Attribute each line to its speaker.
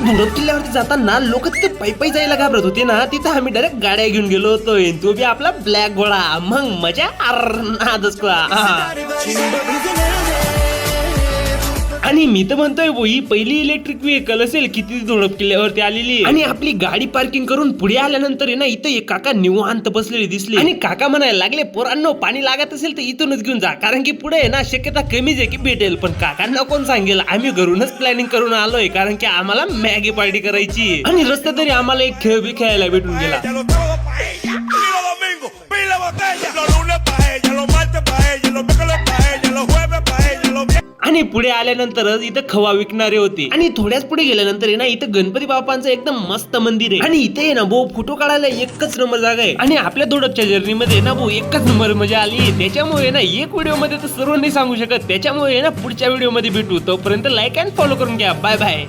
Speaker 1: धुळप किल्ल्यावरती जाताना लोक तिथे पायी जायला घाबरत होते ना, तिथं आम्ही डायरेक्ट गाड्या घेऊन गेलो होतो. तो बी आपला ब्लॅक घोडा. मग मजा नादच का. आणि मी तर म्हणतोय ही पहिली इलेक्ट्रिक व्हेकल असेल किती धुळप किल्ल्यावरती आलेली. आणि आपली गाडी पार्किंग करून पुढे आल्यानंतर आहे ना, इथं एक काका निवांत बसलेले दिसले. आणि काका म्हणायला लागले, पोरांनो पाणी लागत असेल तर इथूनच घेऊन जा, कारण की पुढे आहे ना शक्यता कमीच आहे की भेटेल. पण काकांना कोण सांगेल, आम्ही घरूनच प्लॅनिंग करून आलोय, कारण की आम्हाला मॅगी पार्टी करायची. आणि रस्त्यात तरी आम्हाला एक खेळ बी खेळायला भेटून गेला. आणि पुढे आल्यानंतरच इथं खवा विकणारे होते. आणि थोड्याच पुढे गेल्यानंतर आहे ना, इथं गणपती बाप्पांचं एकदम मस्त मंदिर आहे. आणि इथे ना भाऊ फोटो काढायला एकच नंबर जागा आहे. आणि आपल्या धुळपच्या जर्नी मध्ये ना भाऊ एकच नंबर मजा आली. त्याच्यामुळे ना एक व्हिडिओ मध्ये तर सर्व नाही सांगू शकत. त्याच्यामुळे ना पुढच्या व्हिडिओ मध्ये भेटू. तोपर्यंत लाईक अँड फॉलो करून घ्या. Bye bye.